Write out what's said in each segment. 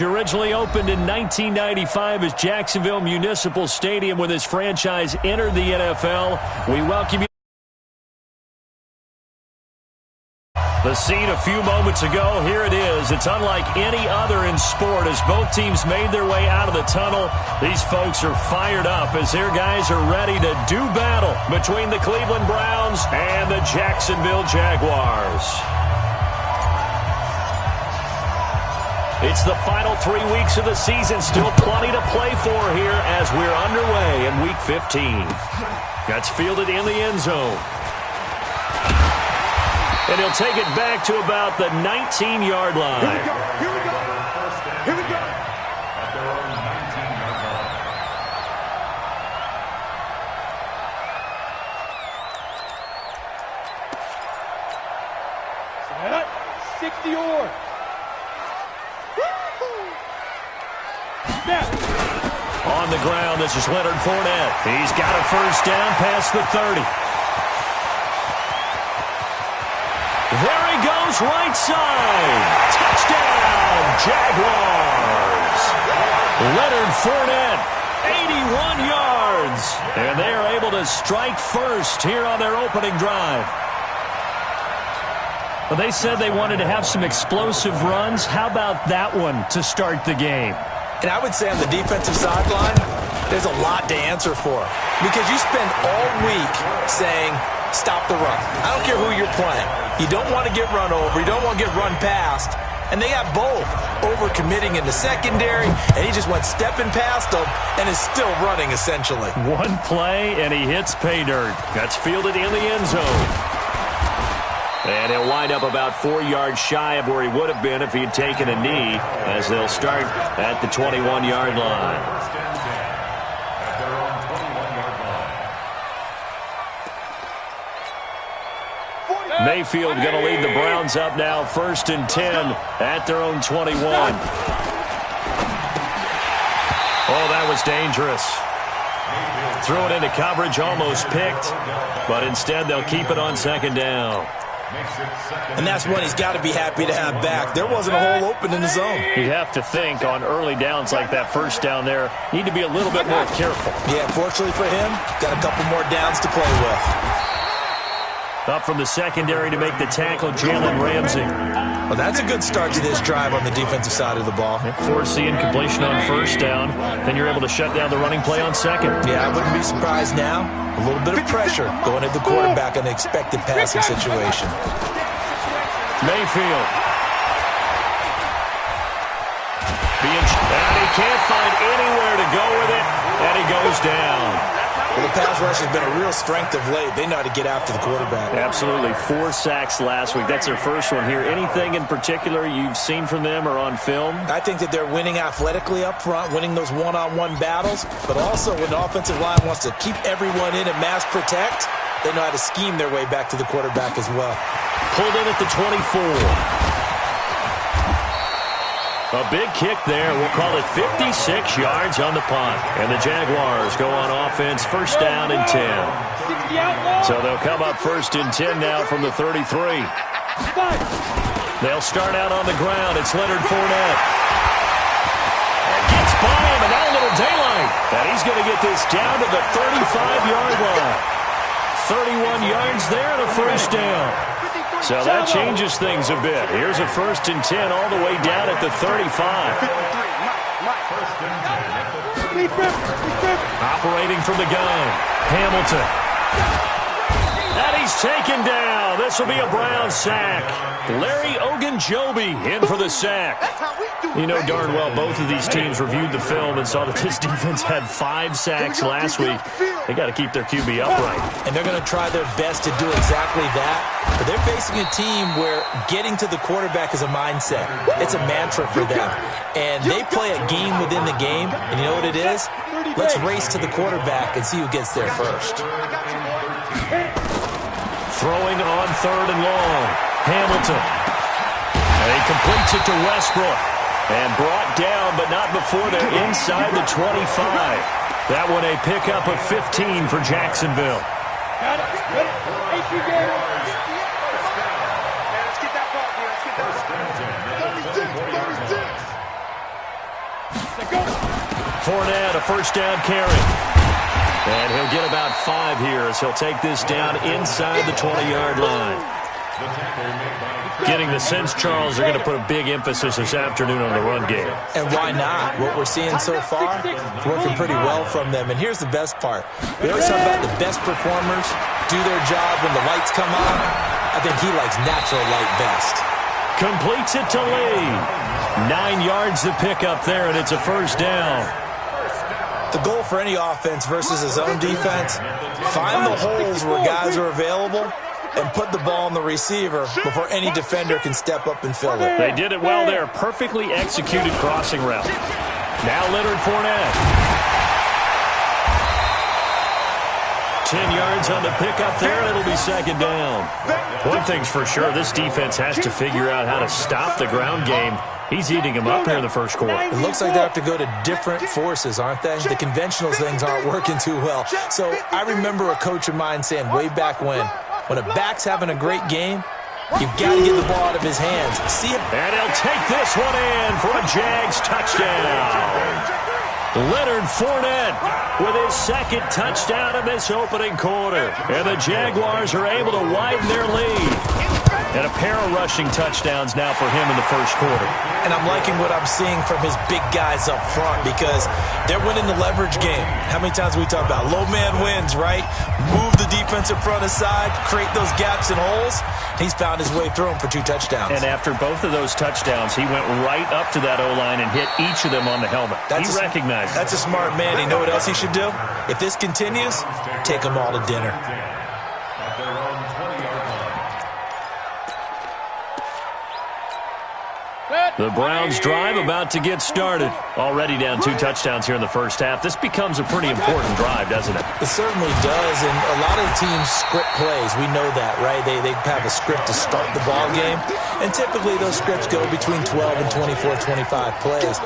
Originally opened in 1995 as Jacksonville Municipal Stadium when this franchise entered the NFL. We welcome you. The scene a few moments ago, here it is. It's unlike any other in sport as both teams made their way out of the tunnel. These folks are fired up as their guys are ready to do battle between the Cleveland Browns and the Jacksonville Jaguars. It's the final 3 weeks of the season. Still plenty to play for here as we're underway in Week 15. That's fielded in the end zone. And he'll take it back to about the 19-yard line. Here we go. Here we go. Here we go. At their own 19-yard line. 60 or. On the ground, this is Leonard Fournette. He's got a first down past the 30. There he goes, right side. Touchdown, Jaguars. Leonard Fournette, 81 yards. And they are able to strike first here on their opening drive. Well, they said they wanted to have some explosive runs. How about that one to start the game? And I would say on the defensive sideline, there's a lot to answer for. Because you spend all week saying, stop the run. I don't care who you're playing. You don't want to get run over. You don't want to get run past. And they got both. Over-committing in the secondary, and he just went stepping past them and is still running, essentially. One play, and he hits pay dirt. That's fielded in the end zone. And he'll wind up about 4 yards shy of where he would have been if he had taken a knee, as they'll start at the 21-yard line. Mayfield going to lead the Browns up now, 1st and 10 at their own 21. Oh, that was dangerous. Threw it into coverage, almost picked, but instead they'll keep it on 2nd down. And that's one he's got to be happy to have back. There wasn't a hole open in the zone. You have to think on early downs like that first down there, need to be a little bit more careful. Yeah, fortunately for him, got a couple more downs to play with. Up from the secondary to make the tackle, Jalen Ramsey. Well, that's a good start to this drive on the defensive side of the ball. Force the incompletion on 1st down, then you're able to shut down the running play on 2nd. Yeah, I wouldn't be surprised now. A little bit of pressure going at the quarterback in the expected passing situation. Mayfield. And he can't find anywhere to go with it, and he goes down. Well, the pass rush has been a real strength of late. They know how to get after the quarterback. Absolutely. 4 sacks last week. That's their first one here. Anything in particular you've seen from them or on film? I think that they're winning athletically up front, winning those one-on-one battles, but also when the offensive line wants to keep everyone in and mass protect, they know how to scheme their way back to the quarterback as well. Pulled in at the 24. A big kick there. We'll call it 56 yards on the punt. And the Jaguars go on offense, 1st down and 10. So they'll come up 1st and 10 now from the 33. They'll start out on the ground. It's Leonard Fournette. Gets by him, and now a little daylight. And he's going to get this down to the 35-yard line. 31 yards there and a 1st down. So that changes things a bit. Here's a 1st and 10 all the way down at the 35. Operating from the gun, Hamilton. And he's taken down. This will be a Brown sack. Larry Ogunjobi in for the sack. You know darn well both of these teams reviewed the film and saw that this defense had 5 sacks last week. They got to keep their QB upright. And they're going to try their best to do exactly that. But they're facing a team where getting to the quarterback is a mindset. It's a mantra for them. And they play a game within the game. And you know what it is? Let's race to the quarterback and see who gets there first. Throwing on 3rd and long. Hamilton. And he completes it to Westbrook. And brought down, but not before they're inside the 25. That one a pickup of 15 for Jacksonville. Got it. Let's get that ball here. Let's get that ball. 36. Fournette, a first down carry. And he'll get about 5 here as he'll take this down inside the 20-yard line. Getting the sense, Charles, they're going to put a big emphasis this afternoon on the run game. And why not? What we're seeing so far is working pretty well from them. And here's the best part. We always talk about the best performers do their job when the lights come on. I think he likes natural light best. Completes it to Lee. 9 yards to pick up there, and it's a first down. The goal for any offense versus his own defense, find the holes where guys are available and put the ball on the receiver before any defender can step up and fill it. They did it well there. Perfectly executed crossing route. Now Leonard Fournette. 10 yards on the pickup there, and it'll be second down. One thing's for sure, this defense has to figure out how to stop the ground game. He's eating them up here in the first quarter. It looks like they have to go to different forces, aren't they? The conventional things aren't working too well. So I remember a coach of mine saying way back when a back's having a great game, you've got to get the ball out of his hands. See him. And he'll take this one in for a Jags touchdown. Leonard Fournette with his second touchdown in this opening quarter. And the Jaguars are able to widen their lead. And a pair of rushing touchdowns now for him in the first quarter. And I'm liking what I'm seeing from his big guys up front because they're winning the leverage game. How many times we talk about low man wins, right? Move the defensive front aside, create those gaps and holes. He's found his way through them for 2 touchdowns. And after both of those touchdowns, he went right up to that O-line and hit each of them on the helmet. He recognized it. That's a smart man. You know what else he should do? If this continues, take them all to dinner. The Browns drive about to get started. Already down 2 touchdowns here in the first half. This becomes a pretty important drive, doesn't it? It certainly does, and a lot of teams script plays. We know that, right? They have a script to start the ball game, and typically those scripts go between 12 and 24, 25 plays.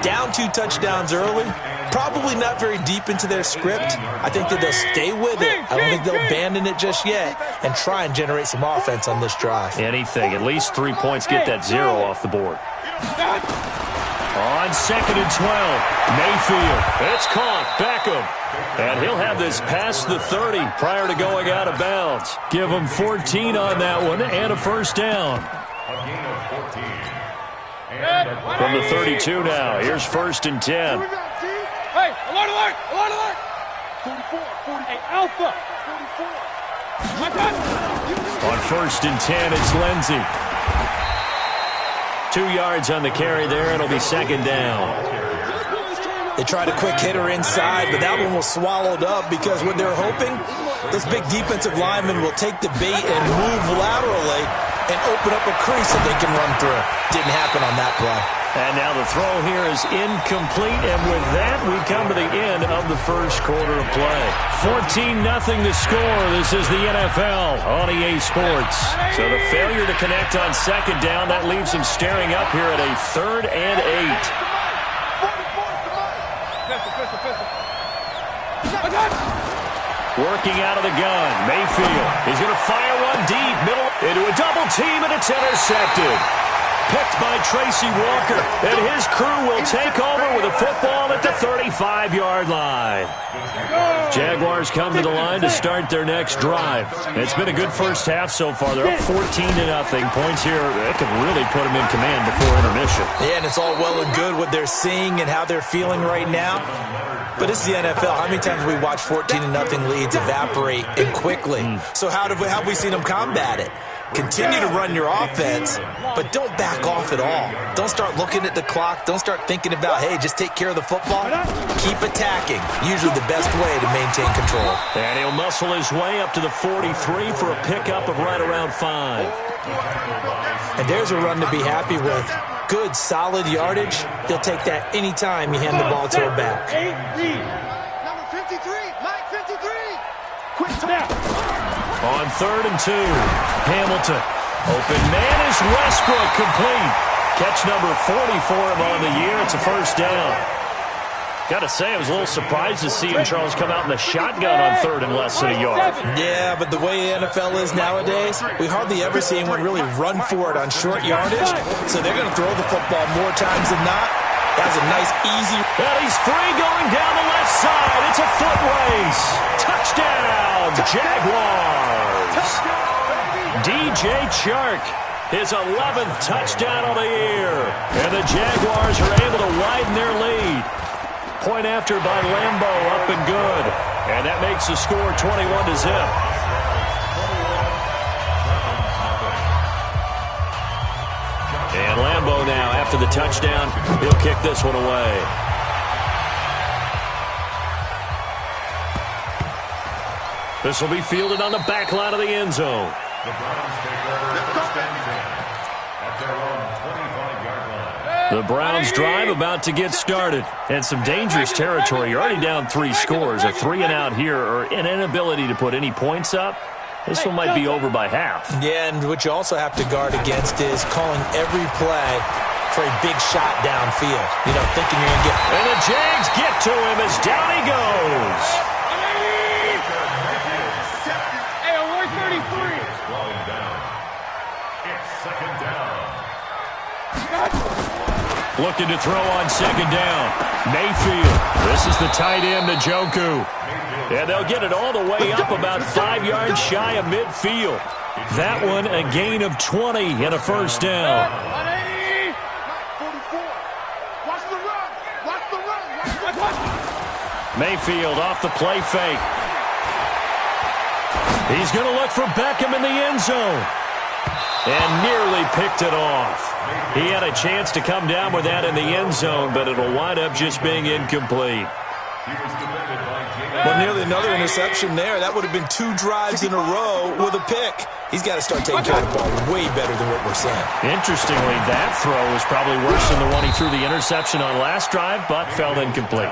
Down 2 touchdowns early, probably not very deep into their script. I think that they'll stay with it. I don't think they'll abandon it just yet and try and generate some offense on this drive. Anything. At least 3 points. Get that 0 off the board. On 2nd and 12, Mayfield. It's caught. Beckham. And he'll have this past the 30 prior to going out of bounds. Give him 14 on that one and a first down. From the 32 now. Here's 1st and 10. Hey, alert, alert, alert, alert! 44, 48, Alpha, 44. On 1st and 10, it's Lindsey. 2 yards on the carry there. It'll be second down. They tried a quick hitter inside, but that one was swallowed up because what they're hoping, those big defensive linemen will take the bait and move laterally and open up a crease that they can run through. Didn't happen on that play. And now the throw here is incomplete, and with that, we come to the end of the first quarter of play. 14-0 the score. This is the NFL on EA Sports. So the failure to connect on second down, that leaves them staring up here at a 3rd and 8. Working out of the gun, Mayfield. He's going to fire one deep, middle, into a double team, and it's intercepted. Picked by Tracy Walker, and his crew will take over with a football at the 35-yard line. Jaguars come to the line to start their next drive. It's been a good first half so far. They're up 14-0. Points here, that could really put them in command before intermission. Yeah, and it's all well and good what they're seeing and how they're feeling right now. But it's the NFL. How many times have we watched 14-0 leads evaporate and quickly? So how have we seen them combat it? Continue to run your offense, but don't back off at all. Don't start looking at the clock. Don't start thinking about, hey, just take care of the football. Keep attacking. Usually the best way to maintain control. And he'll muscle his way up to the 43 for a pickup of right around 5. And there's a run to be happy with. Good, solid yardage. He'll take that anytime you hand the ball to a back. Number 53, Mike 53. Quick snap. On 3rd and 2, Hamilton. Open man is Westbrook, complete. Catch number 40 for him on the year. It's a first down. Got to say, I was a little surprised to see him, Charles, come out in the shotgun on 3rd and less than a yard. Yeah, but the way the NFL is nowadays, we hardly ever see anyone really run for it on short yardage. So they're going to throw the football more times than not. That was a nice, easy... And he's free going down the left side. It's a foot race. Touchdown, Jaguars. DJ Chark, his 11th touchdown of the year. And the Jaguars are able to widen their lead. Point after by Lambo, up and good. And that makes the score 21-0. And Lambo now, after the touchdown, he'll kick this one away. This will be fielded on the back line of the end zone. The Browns take over first and 10 at their own 25-yard line. The Browns drive about to get started. And some dangerous territory. You're already down 3 scores. A 3-and-out here, or an inability to put any points up. This one might be over by half. Yeah, and what you also have to guard against is calling every play for a big shot downfield. You know, thinking you're going to get... And the Jags get to him as down he goes. Hey, alert 33. Slowing down. It's second down. Looking to throw on second down. Mayfield. This is the tight end, Njoku. And they'll get it all the way up about 5 yards shy of midfield. That one a gain of 20 and a first down. 180. 44. Watch the run. Watch the run. Watch. Mayfield off the play fake. He's going to look for Beckham in the end zone. And nearly picked it off. He had a chance to come down with that in the end zone, but it'll wind up just being incomplete. Well, nearly another interception there. That would have been 2 drives in a row with a pick. He's got to start taking care of the ball way better than what we're saying. Interestingly, that throw was probably worse than the one he threw the interception on last drive, but fell incomplete.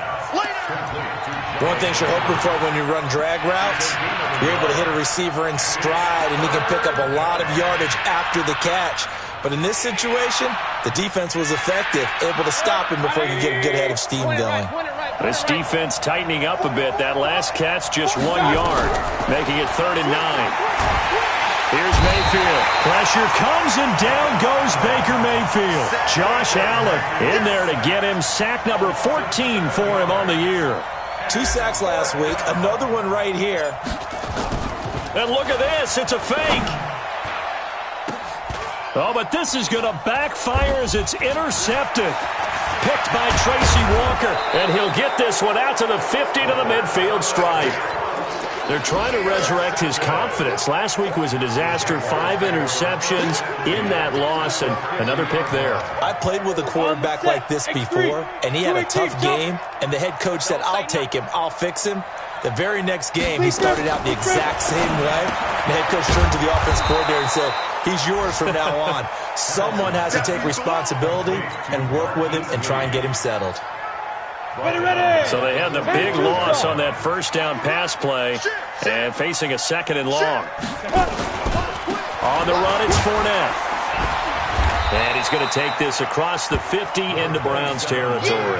One thing you're hoping for when you run drag routes, you're able to hit a receiver in stride, and he can pick up a lot of yardage after the catch. But in this situation, the defense was effective, able to stop him before he could get a good head of steam going. This defense tightening up a bit. That last catch just 1 yard, making it 3rd and 9. Here's Mayfield. Pressure comes, and down goes Baker Mayfield. Josh Allen in there to get him sack number 14 for him on the year. 2 sacks last week, another one right here. And look at this, it's a fake. Oh, but this is going to backfire as it's intercepted. Picked by Tracy Walker, and he'll get this one out to the 50 to the midfield stripe. They're trying to resurrect his confidence. Last week was a disaster. 5 interceptions in that loss, and another pick there. I played with a quarterback like this before, and he had a tough game, and the head coach said, I'll take him, I'll fix him. The very next game, he started out the exact same way. The head coach turned to the offense coordinator and said, he's yours from now on. Someone has to take responsibility and work with him and try and get him settled. So they had the big loss on that first down pass play and facing a 2nd and long. On the run, it's Fournette. And he's going to take this across the 50 into Browns territory.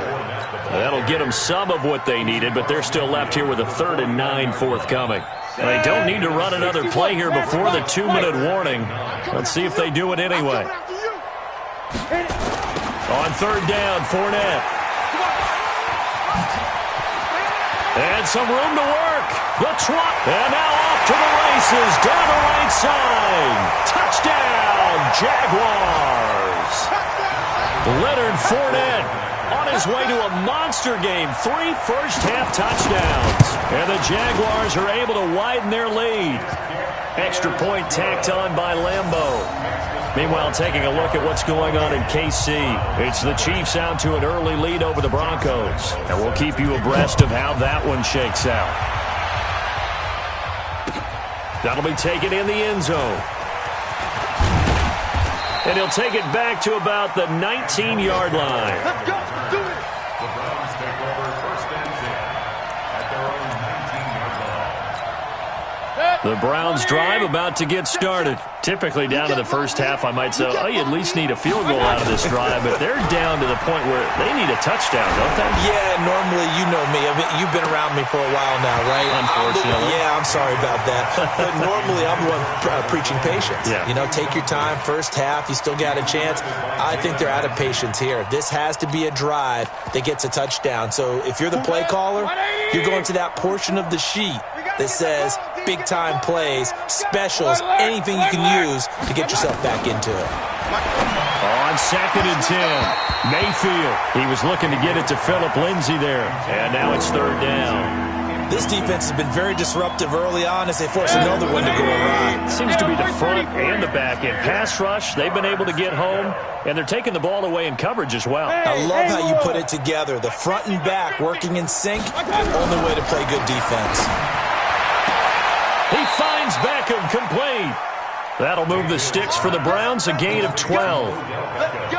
That'll get them some of what they needed, but they're still left here with a 3rd and 9 forthcoming. They don't need to run another play here before the 2-minute warning. Let's see if they do it anyway. On 3rd down, Fournette. And some room to work. The trot. And now off to the races. Down the right side. Touchdown, Jaguars. Leonard Fournette on his way to a monster game. 3 first-half touchdowns. And the Jaguars are able to widen their lead. Extra point tacked on by Lambo. Meanwhile, taking a look at what's going on in KC. It's the Chiefs out to an early lead over the Broncos. And we'll keep you abreast of how that one shakes out. That'll be taken in the end zone. And he'll take it back to about the 19-yard line. Let's go. Do it. The Browns take over first and 10 at their own 19-yard line. The Browns drive about to get started. Typically down to the first half, I might say, oh, you at least need a field goal out of this drive, but they're down to the point where they need a touchdown, don't they? Yeah, normally, you know me. I mean, you've been around me for a while now, right? Unfortunately. I'm sorry about that. But normally, I'm the one preaching patience. Yeah. You know, take your time. First half, you still got a chance. I think they're out of patience here. This has to be a drive that gets a touchdown. So if you're the play caller, you're going to that portion of the sheet that says big-time plays, specials, anything you can use to get yourself back into it. On 2nd and 10, Mayfield. He was looking to get it to Phillip Lindsay there. And now it's 3rd down. This defense has been very disruptive early on as they force another one to go awry. Seems to be the front and the back end. Pass rush, they've been able to get home, and they're taking the ball away in coverage as well. I love how you put it together. The front and back working in sync, only way to play good defense. He finds Beckham complete. That'll move the sticks for the Browns, a gain of 12.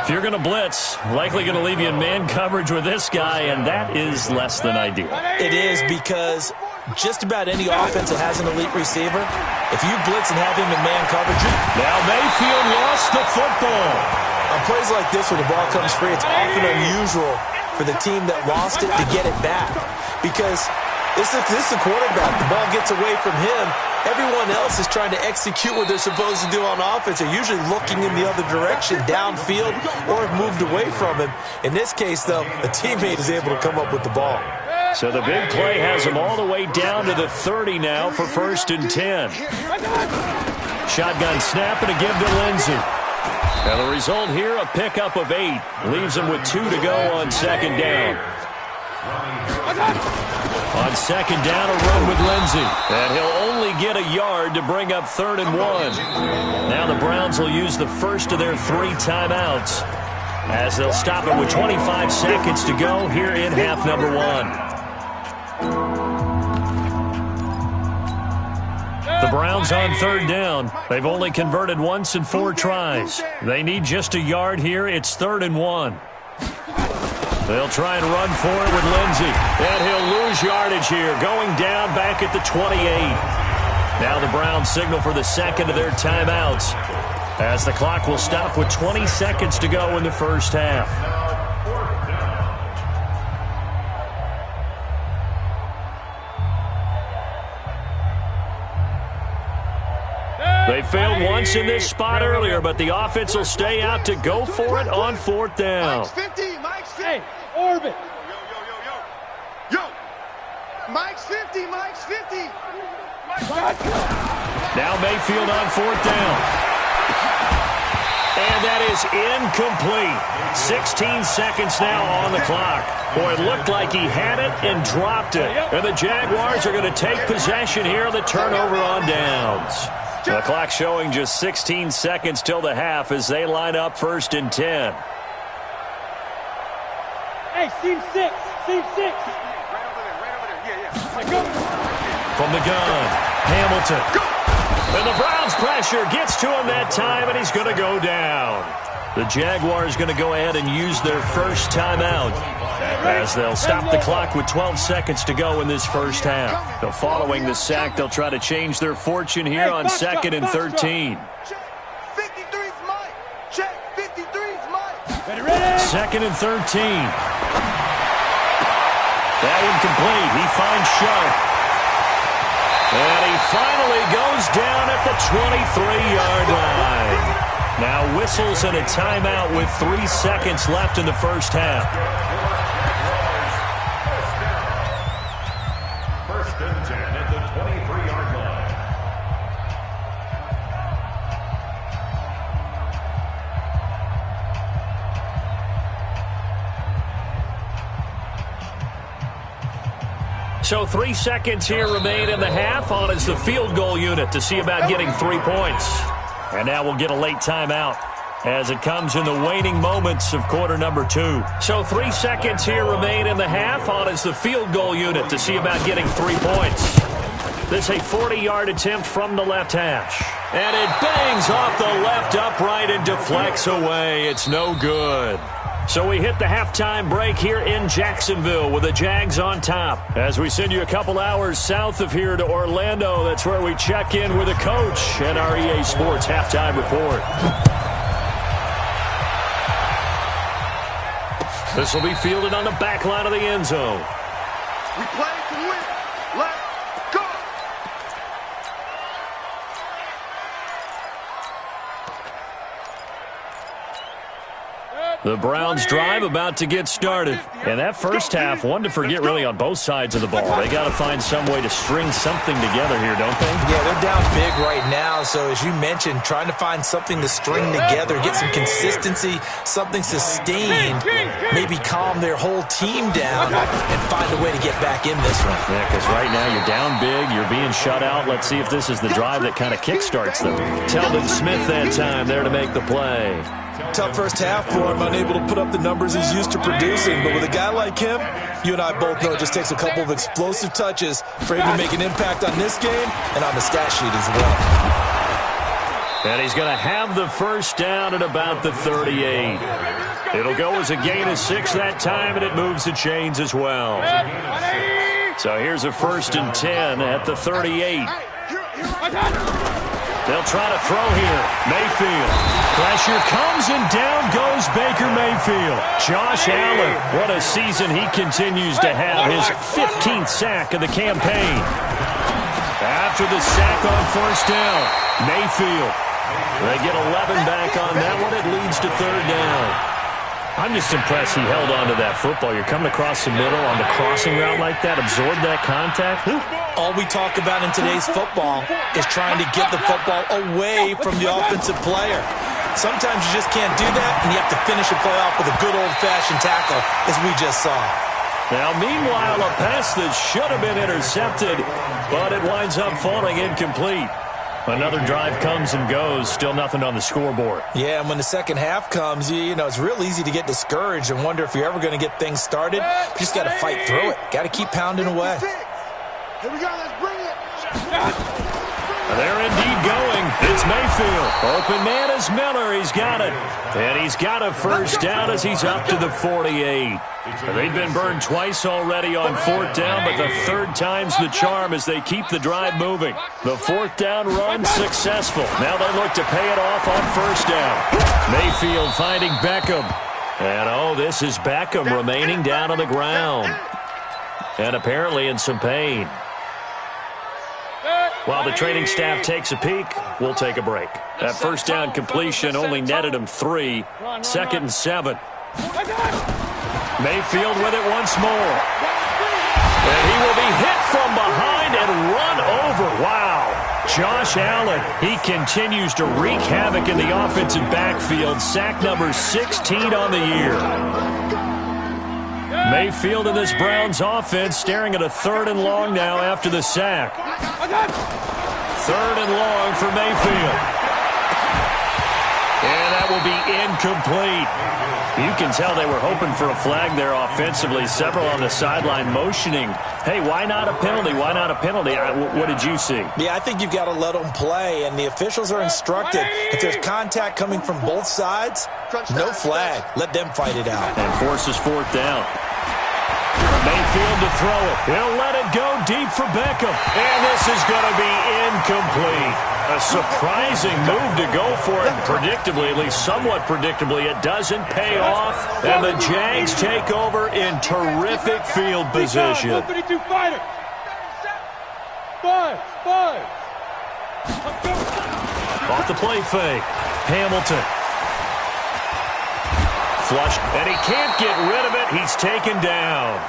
If you're going to blitz, likely going to leave you in man coverage with this guy, and that is less than ideal. It is because just about any offense that has an elite receiver, if you blitz and have him in man coverage. Now Mayfield lost the football. On plays like this where the ball comes free, it's often unusual for the team that lost it to get it back because this is the quarterback. The ball gets away from him. Everyone else is trying to execute what they're supposed to do on offense. They're usually looking in the other direction, downfield, or have moved away from him. In this case, though, a teammate is able to come up with the ball. So the big play has him all the way down to the 30 now for 1st and 10. Shotgun snap and a give to Lindsay. And the result here, a pickup of 8. Leaves him with 2 to go on 2nd down. On 2nd down, a run with Lindsay. And he'll only get a yard to bring up 3rd and 1. Now the Browns will use the first of their 3 timeouts as they'll stop it with 25 seconds to go here in half number 1. The Browns on 3rd down. They've only converted once in 4 tries. They need just a yard here. It's 3rd and 1. They'll try and run for it with Lindsay. And he'll lose yardage here, going down back at the 28. Now the Browns signal for the second of their timeouts as the clock will stop with 20 seconds to go in the first half. They failed once in this spot earlier, but the offense will stay out to go for it on 4th down. Mike's 50, Mike's 50. Hey, orbit. Yo. Mike's 50, Mike's 50. Now Mayfield on 4th down. And that is incomplete. 16 seconds now on the clock. Boy, it looked like he had it and dropped it. And the Jaguars are going to take possession here on the turnover on downs. The clock showing just 16 seconds till the half as they line up 1st and 10. Hey, seam 6. Right over there. Yeah. From the gun, Hamilton. And the Browns pressure gets to him that time, and he's going to go down. The Jaguars going to go ahead and use their first timeout as they'll stop the clock with 12 seconds to go in this first half. So following the sack, they'll try to change their fortune here on 2nd and 13. 53's Mike. Check. 53's Mike. Ready. 2nd and 13. That one complete. He finds Sharp. And he finally goes down at the 23-yard line. Now whistles and a timeout with 3 seconds left in the first half. First and 10 at the 23-yard line. So 3 seconds here remain in the half. On is the field goal unit to see about getting 3 points. And now we'll get a late timeout as it comes in the waning moments of quarter number 2. So 3 seconds here remain in the half. On is the field goal unit to see about getting 3 points. This is a 40-yard attempt from the left hash. And it bangs off the left upright and deflects away. It's no good. So we hit the halftime break here in Jacksonville with the Jags on top. As we send you a couple hours south of here to Orlando, that's where we check in with the coach and our EA Sports halftime report. This will be fielded on the back line of the end zone. We play to win. Let's go. The Browns drive about to get started. And that first half, one to forget really on both sides of the ball. They got to find some way to string something together here, don't they? Yeah, they're down big right now. So as you mentioned, trying to find something to string together, get some consistency, something sustained, maybe calm their whole team down and find a way to get back in this one. Yeah, because right now you're down big, you're being shut out. Let's see if this is the drive that kind of kickstarts them. Telvin Smith that time there to make the play. Tough first half for him, unable to put up the numbers he's used to producing. But with a guy like him, you and I both know it just takes a couple of explosive touches for him to make an impact on this game and on the stat sheet as well. And he's going to have the first down at about the 38. It'll go as a gain of 6 that time, and it moves the chains as well. So here's a 1st and 10 at the 38. They'll try to throw here. Mayfield. Pressure comes and down goes Baker Mayfield. Josh Allen, what a season he continues to have. His 15th sack of the campaign. After the sack on 1st down, Mayfield. They get 11 back on that one. It leads to 3rd down. I'm just impressed he held on to that football. You're coming across the middle on the crossing route like that, absorb that contact. All we talk about in today's football is trying to get the football away from the offensive player. Sometimes you just can't do that, and you have to finish a play off with a good old-fashioned tackle, as we just saw. Now, meanwhile, a pass that should have been intercepted, but it winds up falling incomplete. Another drive comes and goes, still nothing on the scoreboard. Yeah, and when the second half comes, you know, it's real easy to get discouraged and wonder if you're ever going to get things started. You just got to fight through it. Got to keep pounding away. Here we go, let's bring it. They're indeed going. It's Mayfield. Open man is Miller. He's got it. And he's got a first down as he's up to the 48. They've been burned twice already on 4th down, but the 3rd time's the charm as they keep the drive moving. The 4th down run successful. Now they look to pay it off on 1st down. Mayfield finding Beckham. And, oh, this is Beckham remaining down on the ground. And apparently in some pain. While the training staff takes a peek, we'll take a break. That 1st down completion only netted him 3. 2nd and 7. Mayfield with it once more. And he will be hit from behind and run over. Wow. Josh Allen, he continues to wreak havoc in the offensive backfield. Sack number 16 on the year. Mayfield in this Browns offense staring at a 3rd and long now after the sack. 3rd and long for Mayfield. And that will be incomplete. You can tell they were hoping for a flag there offensively. Several on the sideline motioning. Hey, why not a penalty? Why not a penalty? What did you see? Yeah, I think you've got to let them play, and the officials are instructed. If there's contact coming from both sides, no flag. Let them fight it out. And forces 4th down. Mayfield to throw it. He'll let it go deep for Beckham. And this is going to be incomplete. A surprising move to go for it. Predictably, at least somewhat predictably, it doesn't pay off. And the Jags take over in terrific field position. 52 fighter. 5. Off the play fake. Hamilton. Flush, and he can't get rid of it. He's taken down.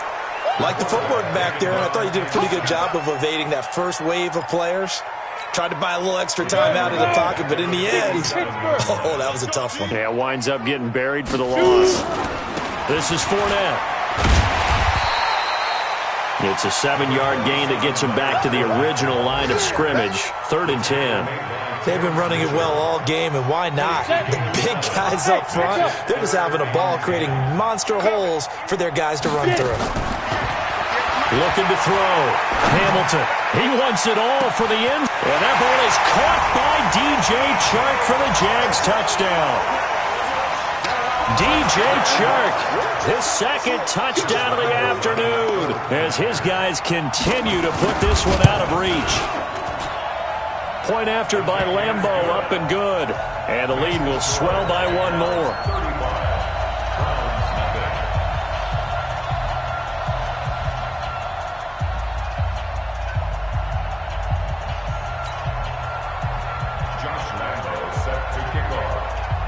Like the footwork back there, and I thought he did a pretty good job of evading that first wave of players. Tried to buy a little extra time out of the pocket, but in the end, oh, that was a tough one. Yeah, winds up getting buried for the loss. This is Fournette. It's a 7-yard gain that gets him back to the original line of scrimmage. 3rd and 10. They've been running it well all game, and why not? The big guys up front, they're just having a ball, creating monster holes for their guys to run through. Looking to throw. Hamilton. He wants it all for the end. And that ball is caught by DJ Chark for the Jags touchdown. DJ Chark, his second touchdown of the afternoon as his guys continue to put this one out of reach. Point after by Lambeau, up and good. And the lead will swell by one more.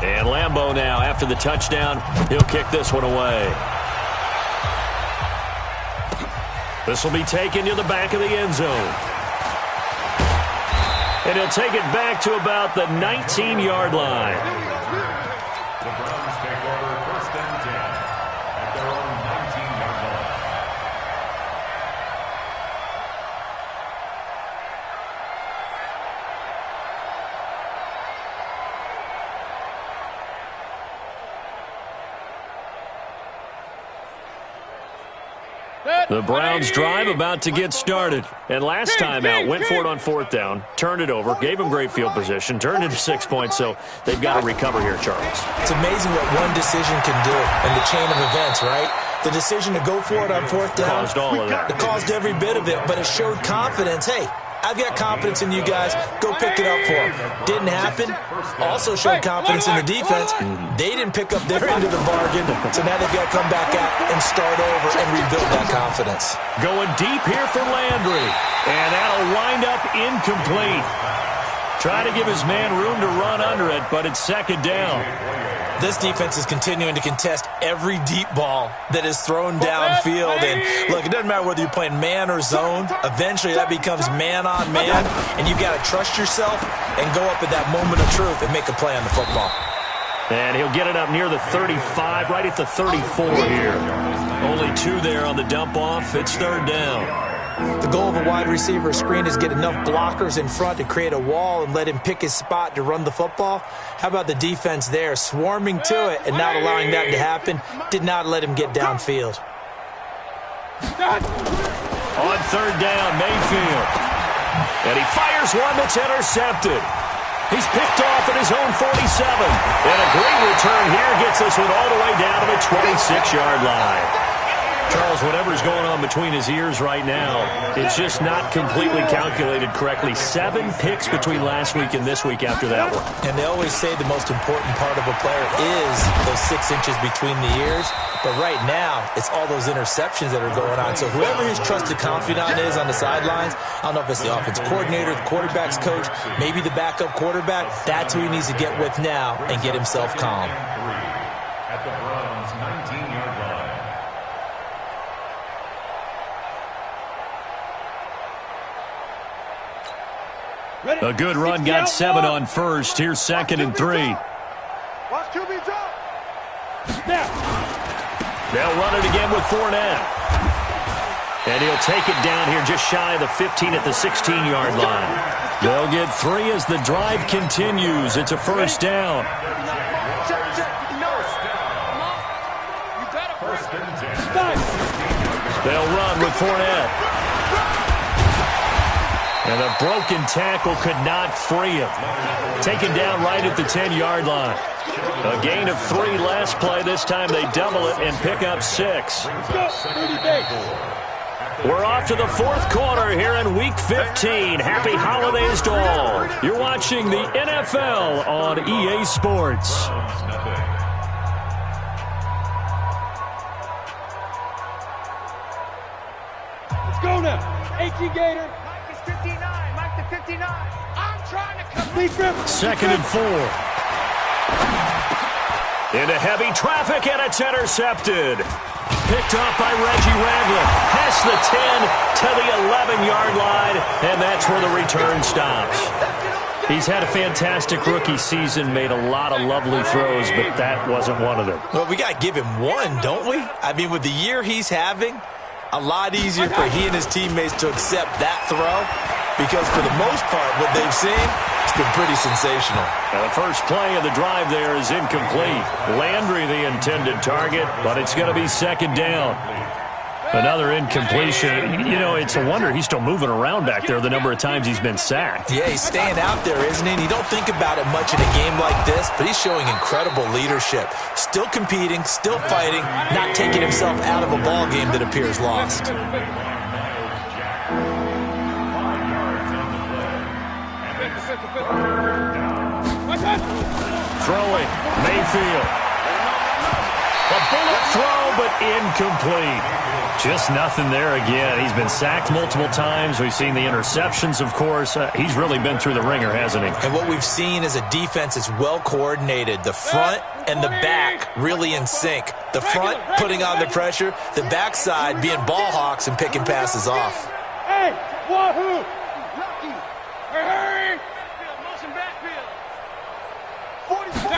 And Lambeau now, after the touchdown, he'll kick this one away. This will be taken to the back of the end zone. And he'll take it back to about the 19-yard line. The Browns take over first and 10 at their own 19-yard line. The Browns drive about to get started. And last time out, went for it on fourth down, turned it over, gave them great field position, turned it to 6 points, so they've got to recover here, Charles. It's amazing what one decision can do in the chain of events, right? The decision to go for it on fourth down, caused all of that. It caused every bit of it, but it showed confidence. Hey, I've got confidence in you guys. Go pick it up for them. Didn't happen. Also showed confidence in the defense. They didn't pick up their end of the bargain, so now they've got to come back out and start over and rebuild that confidence. Going deep here for Landry, and that'll wind up incomplete. Trying to give his man room to run under it, but it's second down. This defense is continuing to contest every deep ball that is thrown downfield. And, look, it doesn't matter whether you're playing man or zone. Eventually, that becomes man-on-man, and you've got to trust yourself and go up at that moment of truth and make a play on the football. And he'll get it up near the 35, right at the 34 here. Only two there on the dump-off. It's third down. The goal of a wide receiver screen is get enough blockers in front to create a wall and let him pick his spot to run the football. How about the defense there, swarming to it and not allowing that to happen? Did not let him get downfield. On third down, Mayfield. And he fires one that's intercepted. He's picked off at his own 47. And a great return here gets this one all the way down to the 26-yard line. Charles, whatever's going on between his ears right now, it's just not completely calculated correctly. 7 picks between last week and this week after that one. And they always say the most important part of a player is those 6 inches between the ears. But right now, it's all those interceptions that are going on. So whoever his trusted confidant is on the sidelines, I don't know if it's the offensive coordinator, the quarterback's coach, maybe the backup quarterback, that's who he needs to get with now and get himself calm. At the Browns' 19-yard line. A good run, got 7 on first. Here's second and 3. Watch QB drop. They'll run it again with Fournette. And he'll take it down here just shy of the 15 at the 16-yard line. They'll get 3 as the drive continues. It's a first down. They'll run with Fournette. And a broken tackle could not free him. Taken down right at the 10-yard line. A gain of 3 last play. This time they double it and pick up 6. We're off to the fourth quarter here in Week 15. Happy holidays to all. You're watching the NFL on EA Sports. Let's go now. 18 Gator. 59, Mike to 59. I'm trying to complete grip. Second and 4. Into heavy traffic, and it's intercepted. Picked off by Reggie Ragland. Past the 10 to the 11-yard line, and that's where the return stops. He's had a fantastic rookie season, made a lot of lovely throws, but that wasn't one of them. Well, we got to give him one, don't we? I mean, with the year he's having, a lot easier for he and his teammates to accept that throw because for the most part, what they've seen, it's been pretty sensational. Now, the first play of the drive there is incomplete. Landry the intended target, but it's going to be second down. Another incompletion. You know, it's a wonder he's still moving around back there the number of times he's been sacked. Yeah, he's staying out there, isn't he? And you don't think about it much in a game like this, but he's showing incredible leadership. Still competing, still fighting, not taking himself out of a ball game that appears lost. Throwing, Mayfield. A bullet throw, but incomplete. Just nothing there again. He's been sacked multiple times. We've seen the interceptions, of course. He's really been through the ringer, hasn't he? And what we've seen is a defense that's well coordinated. The front and the back really in sync. The front putting on the pressure, the backside being ball hawks and picking passes off. Hey, wahoo! Hurry! Motion backfield. 44.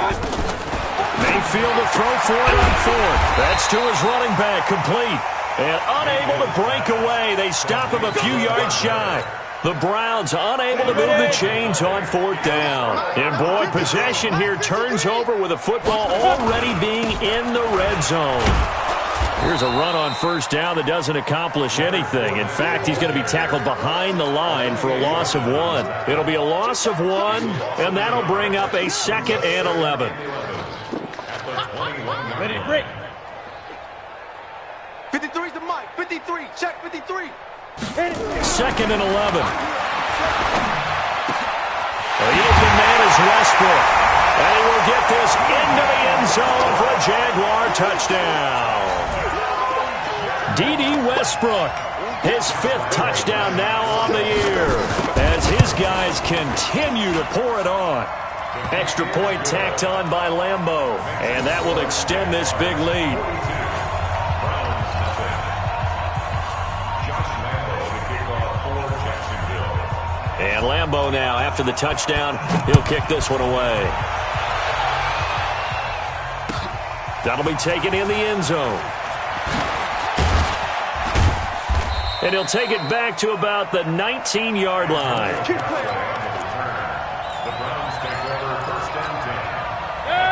Mayfield to throw for it on fourth. That's to his running back, complete. And unable to break away. They stop him a few yards shy. The Browns unable to move the chains on fourth down. And boy, possession here turns over with the football already being in the red zone. Here's a run on first down that doesn't accomplish anything. In fact, he's going to be tackled behind the line for a loss of 1. It'll be a loss of 1, and that'll bring up a 2nd and 11. Ready, break. 53's the mic. 53. Check 53. 2nd and 11. The open man is Westbrook. And he will get this into the end zone for a Jaguar touchdown. D.D. Westbrook, his 5th touchdown now on the year as his guys continue to pour it on. Extra point tacked on by Lambeau, and that will extend this big lead. And Lambeau now, after the touchdown, he'll kick this one away. That'll be taken in the end zone. And he'll take it back to about the 19-yard line.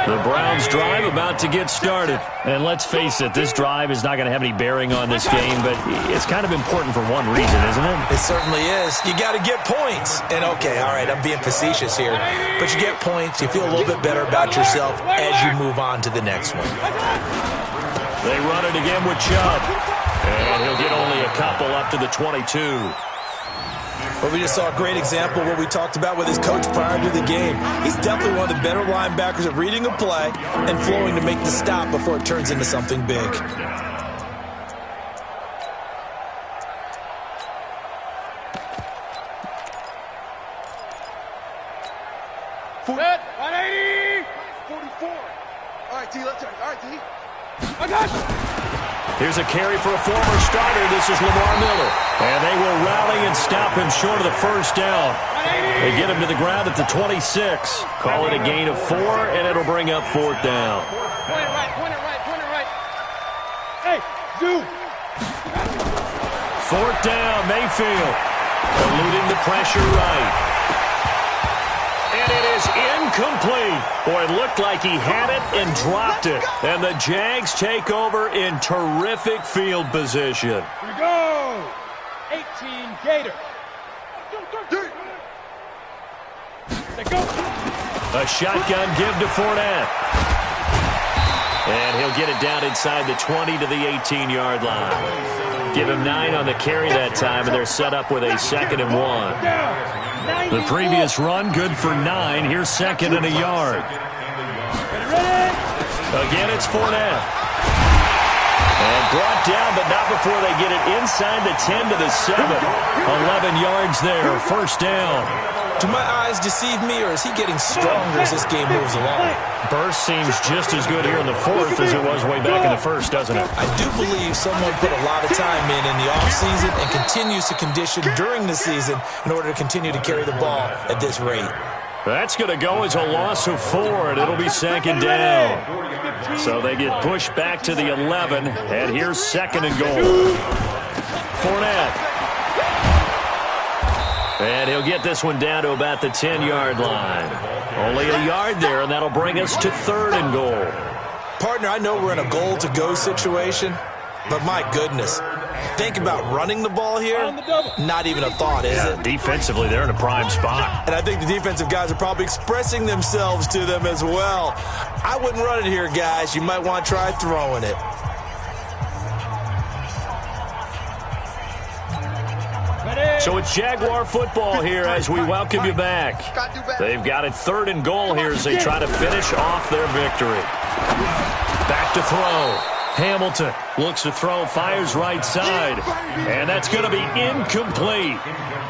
The Browns drive about to get started. And let's face it, this drive is not going to have any bearing on this game, but it's kind of important for one reason, isn't it? It certainly is. You got to get points. And okay, all right, I'm being facetious here, but you get points, you feel a little bit better about yourself as you move on to the next one. They run it again with Chubb. And he'll get only a couple up to the 22. But we just saw a great example of what we talked about with his coach prior to the game. He's definitely one of the better linebackers at reading a play and flowing to make the stop before it turns into something big. Set, 180. 44. All right, T, let's turn. All right, T. I got you. Here's a carry for a former starter. This is Lamar Miller. And they will rally and stop him short of the first down. They get him to the ground at the 26. Call it a gain of 4, and it'll bring up 4th down. Point it right, point it right, point it right. Hey, Zoo. 4th down, Mayfield. Eluding the pressure right. And it is incomplete. Boy, it looked like he had it and dropped it. And the Jags take over in terrific field position. Here we go. 18 Gator. Let's go. A shotgun give to Fournette. And he'll get it down inside the 20 to the 18-yard line. Give him 9 on the carry that time, and they're set up with a 2nd and 1. The previous run, good for 9. Here's 2nd and a yard. Again, it's Fournette. And brought down, but not before they get it inside the 10 to the 7. 11 yards there, 1st down. Do my eyes deceive me, or is he getting stronger as this game moves along? Burst seems just as good here in the 4th as it was way back in the 1st, doesn't it? I do believe someone put a lot of time in the offseason and continues to condition during the season in order to continue to carry the ball at this rate. That's going to go as a loss of 4, and it'll be 2nd down. So they get pushed back to the 11, and here's 2nd and goal. Fournette. And he'll get this one down to about the 10-yard line. Only a yard there, and that'll bring us to 3rd and goal. Partner, I know we're in a goal-to-go situation, but my goodness, Think about running the ball here. Not even a thought, is it? Defensively, they're in a prime spot. And I think the defensive guys are probably expressing themselves to them as well. I wouldn't run it here, guys. You might want to try throwing it. So it's Jaguar football here as we welcome you back. They've got it 3rd and goal here as they try to finish off their victory. Back to throw. Hamilton looks to throw, fires right side. And that's going to be incomplete.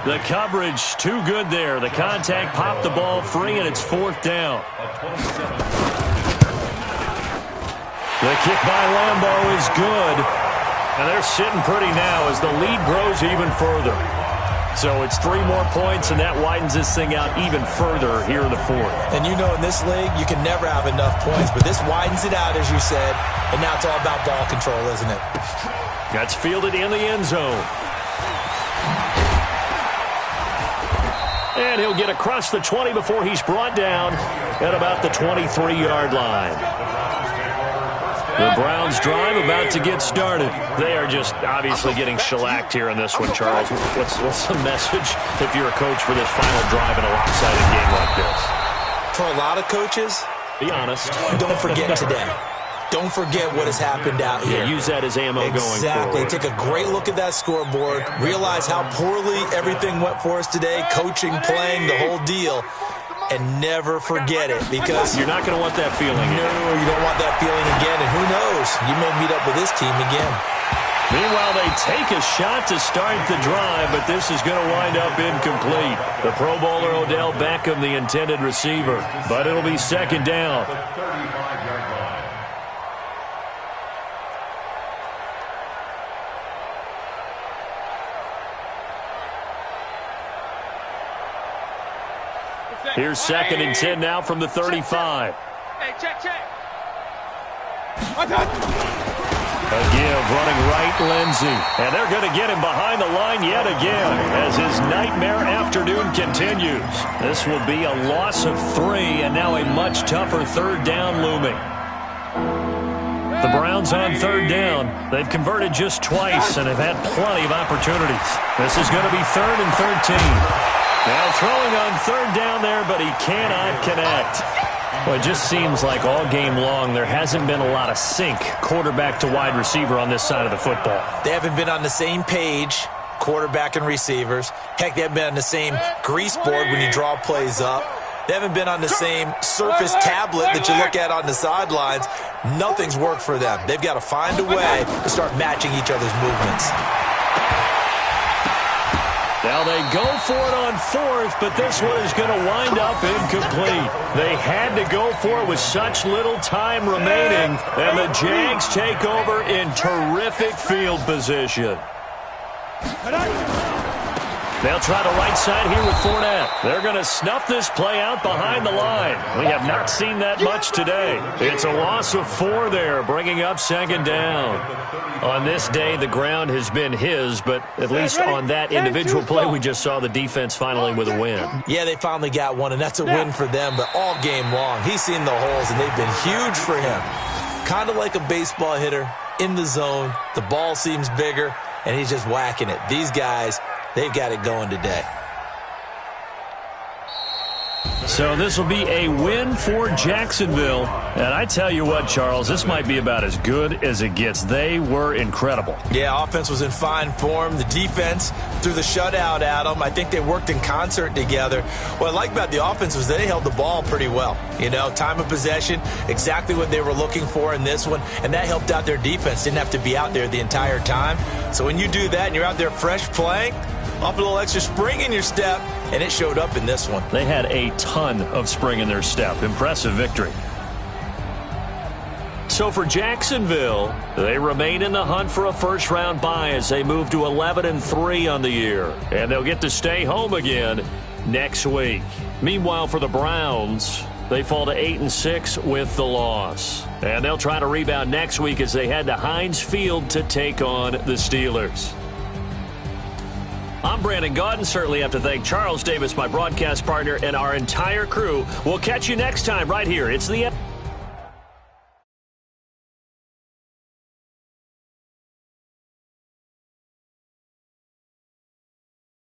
The coverage too good there. The contact popped the ball free, and it's 4th down. The kick by Lambeau is good. And they're sitting pretty now as the lead grows even further. So it's 3 more points, and that widens this thing out even further here in the 4th. And you know in this league, you can never have enough points, but this widens it out, as you said, and now it's all about ball control, isn't it? That's fielded in the end zone. And he'll get across the 20 before he's brought down at about the 23-yard line. The Browns drive about to get started. They are just obviously getting shellacked here in this one, Charles. What's the message if you're a coach for this final drive in a lopsided game like this? For a lot of coaches, be honest. Don't forget today. Don't forget what has happened out here. Yeah, use that as ammo going forward. Exactly. Take a great look at that scoreboard. Realize how poorly everything went for us today. Coaching, playing, the whole deal. And never forget it, because you're not going to want that feeling again. No, you don't want that feeling again, and who knows? You may meet up with this team again. Meanwhile, they take a shot to start the drive, but this is going to wind up incomplete. The Pro Bowler Odell Beckham, the intended receiver, but it'll be 2nd down. Here's 2nd and 10 now from the 35. Hey, check. A give running right, Lindsey. And they're going to get him behind the line yet again as his nightmare afternoon continues. This will be a loss of 3 and now a much tougher 3rd down looming. The Browns on 3rd down. They've converted just twice and have had plenty of opportunities. This is going to be 3rd and 13. Now throwing on 3rd down there, but he cannot connect. Well, it just seems like all game long there hasn't been a lot of sync quarterback to wide receiver on this side of the football. They haven't been on the same page, quarterback and receivers. Heck, they haven't been on the same grease board when you draw plays up. They haven't been on the same Surface tablet that you look at on the sidelines. Nothing's worked for them. They've got to find a way to start matching each other's movements. Now they go for it on 4th, but this one is going to wind up incomplete. They had to go for it with such little time remaining, and the Jags take over in terrific field position. They'll try the right side here with Fournette. They're going to snuff this play out behind the line. We have not seen that much today. It's a loss of 4 there, bringing up 2nd down. On this day, the ground has been his, but at least on that individual play, we just saw the defense finally with a win. Yeah, they finally got one, and that's a win for them, but all game long, he's seen the holes, and they've been huge for him. Kind of like a baseball hitter in the zone. The ball seems bigger, and he's just whacking it. These guys, they've got it going today. So this will be a win for Jacksonville. And I tell you what, Charles, this might be about as good as it gets. They were incredible. Yeah, offense was in fine form. The defense threw the shutout at them. I think they worked in concert together. What I like about the offense was they held the ball pretty well. You know, time of possession, exactly what they were looking for in this one. And that helped out their defense. Didn't have to be out there the entire time. So when you do that and you're out there fresh playing, up a little extra spring in your step, and it showed up in this one. They had a ton of spring in their step. Impressive victory. So for Jacksonville, they remain in the hunt for a first-round bye as they move to 11-3 on the year. And they'll get to stay home again next week. Meanwhile, for the Browns, they fall to 8-6 with the loss. And they'll try to rebound next week as they head to Heinz Field to take on the Steelers. I'm Brandon Gaudin. Certainly have to thank Charles Davis, my broadcast partner, and our entire crew. We'll catch you next time right here. It's the